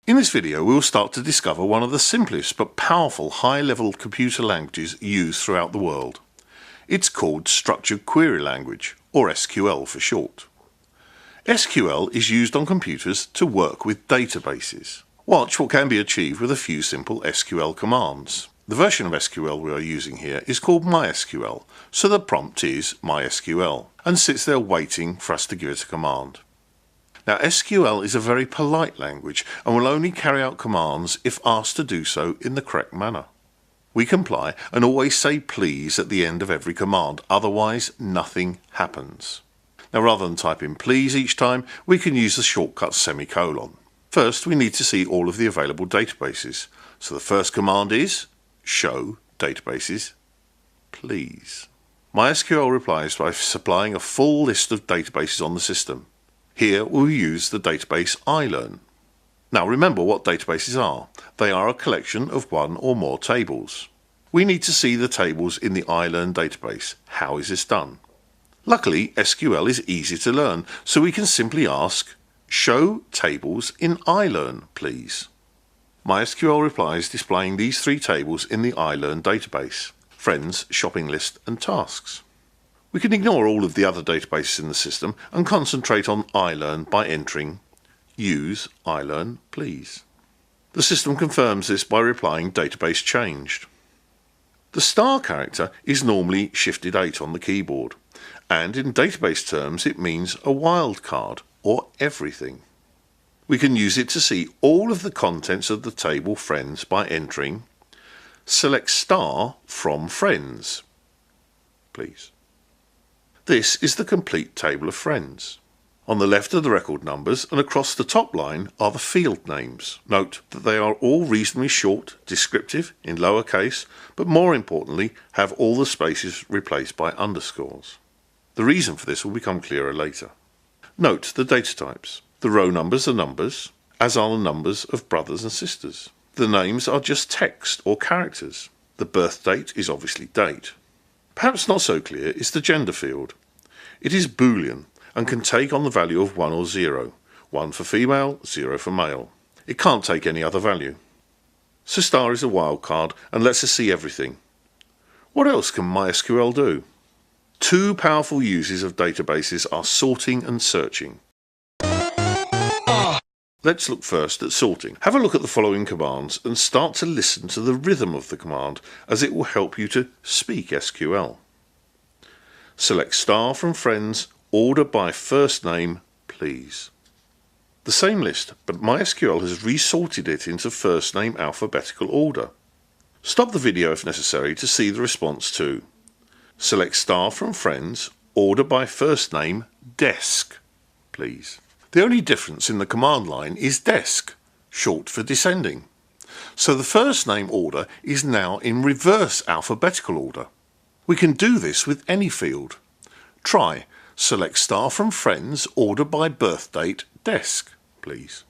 In this video we will start to discover one of the simplest but powerful high-level computer languages used throughout the world. It's called Structured Query Language, or SQL for short. SQL is used on computers to work with databases. Watch what can be achieved with a few simple SQL commands. The version of SQL we are using here is called MySQL, so the prompt is MySQL and sits there waiting for us to give it a command. Now SQL is a very polite language and will only carry out commands if asked to do so in the correct manner. We comply and always say please at the end of every command, otherwise nothing happens. Now rather than type in please each time, we can use the shortcut semicolon. First we need to see all of the available databases, so the first command is show databases please. MySQL replies by supplying a full list of databases on the system. Here we'll use the database ilearn. Now remember what databases are. They are a collection of one or more tables. We need to see the tables in the ilearn database. How is this done? Luckily SQL is easy to learn, so we can simply ask show tables in ilearn please. MySQL replies displaying these three tables in the ilearn database: friends, shopping list and tasks. We can ignore all of the other databases in the system and concentrate on ilearn by entering use ilearn please. The system confirms this by replying database changed. The star character is normally shifted 8 on the keyboard, and in database terms it means a wildcard or everything. We can use it to see all of the contents of the table friends by entering select star from friends please. This is the complete table of friends. On the left are the record numbers, and across the top line are the field names. Note that they are all reasonably short, descriptive, in lowercase, but more importantly have all the spaces replaced by underscores. The reason for this will become clearer later. Note the data types. The row numbers are numbers, as are the numbers of brothers and sisters. The names are just text or characters. The birth date is obviously date. Perhaps not so clear is the gender field. It is Boolean and can take on the value of 1 or 0, 1 for female, 0 for male. It can't take any other value. So star is a wildcard and lets us see everything. What else can MySQL do? Two powerful uses of databases are sorting and searching. Let's look first at sorting. Have a look at the following commands and start to listen to the rhythm of the command, as it will help you to speak SQL. Select star from friends, order by first name, please. The same list, but MySQL has resorted it into first name alphabetical order. Stop the video if necessary to see the response to select star from friends, order by first name, desk, please. The only difference in the command line is desk, short for descending. So the first name order is now in reverse alphabetical order. We can do this with any field. Try select star from friends, order by birth date, desk, please.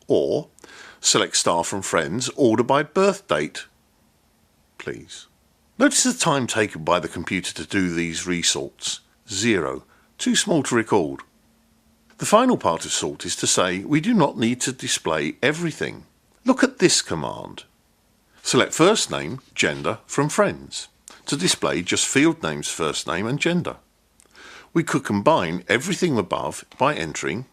Or select star from friends, order by birth date, please. Notice the time taken by the computer to do these resorts. 0. Too small to record. The final part of sort is to say we do not need to display everything. Look at this command. Select first name, gender from friends to display just field names first name and gender. We could combine everything above by entering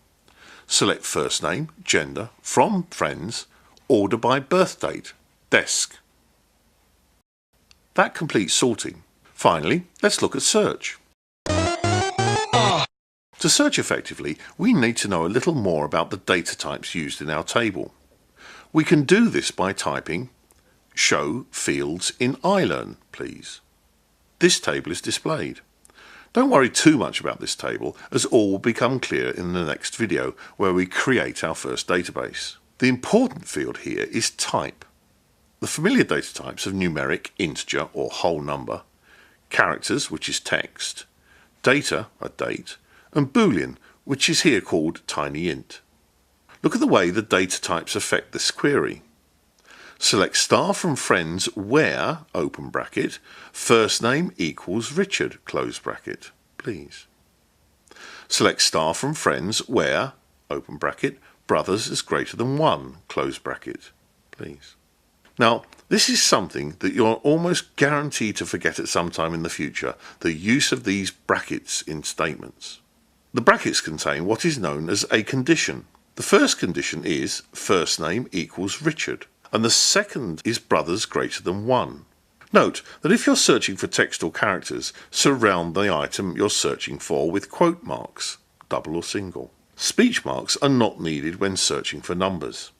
select first name, gender from friends, order by birth date, desk. That completes sorting. Finally, let's look at search. To search effectively, we need to know a little more about the data types used in our table. We can do this by typing show fields in ilearn, please. This table is displayed. Don't worry too much about this table, as all will become clear in the next video where we create our first database. The important field here is type. The familiar data types of numeric, integer or whole number, characters, which is text, data, a date, and Boolean, which is here called tiny int. Look at the way the data types affect this query. Select star from friends where, open bracket, first name equals Richard, close bracket, please. Select star from friends where, open bracket, brothers is greater than 1, close bracket, please. Now, this is something that you're almost guaranteed to forget at some time in the future, the use of these brackets in statements. The brackets contain what is known as a condition. The first condition is first name equals Richard, and the second is brothers greater than 1. Note that if you're searching for text or characters, surround the item you're searching for with quote marks, double or single. Speech marks are not needed when searching for numbers.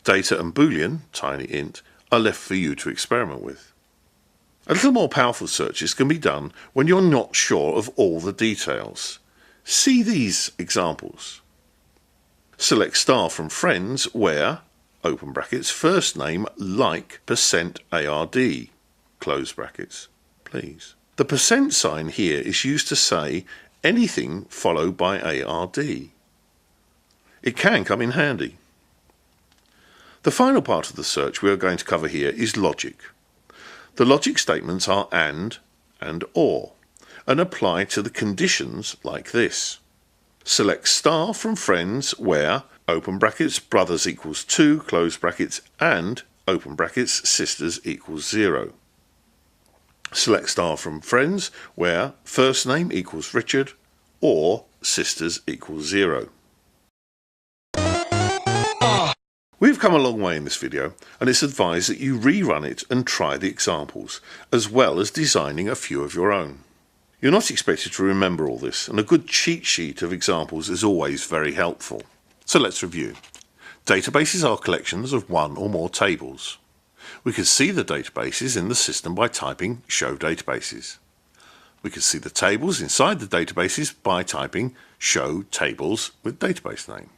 Data and Boolean, tiny int, are left for you to experiment with. A little more powerful searches can be done when you're not sure of all the details. See these examples. Select star from friends where, open brackets, first name like %ARD, close brackets, please. The percent sign here is used to say anything followed by ARD. It can come in handy. The final part of the search we are going to cover here is logic. The logic statements are and or, and apply to the conditions like this. Select star from friends where, open brackets, brothers equals 2, close brackets, and, open brackets, sisters equals 0. Select star from friends where first name equals Richard or sisters equals 0. We've come a long way in this video, and it's advised that you rerun it and try the examples, as well as designing a few of your own. You're not expected to remember all this, and a good cheat sheet of examples is always very helpful. So let's review. Databases are collections of one or more tables. We can see the databases in the system by typing Show Databases. We can see the tables inside the databases by typing Show Tables with database name.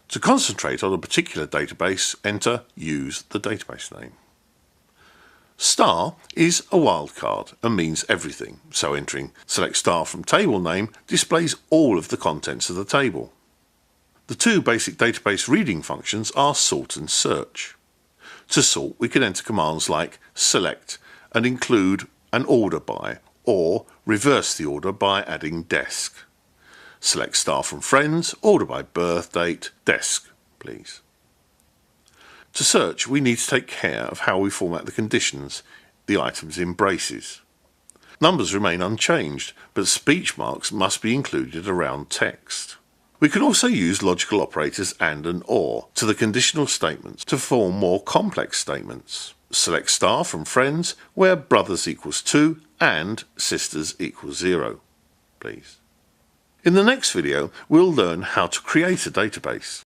To concentrate on a particular database, enter Use the database name. Star is a wildcard and means everything, so entering Select Star from Table Name displays all of the contents of the table. The two basic database reading functions are sort and search. To sort, we can enter commands like select and include an order by, or reverse the order by adding desk. Select star from friends, order by birth date, desk, please. To search, we need to take care of how we format the conditions, the items in braces. Numbers remain unchanged, but speech marks must be included around text. We can also use logical operators and or to the conditional statements to form more complex statements. Select star from friends where brothers equals 2 and sisters equals 0, please. In the next video, we'll learn how to create a database.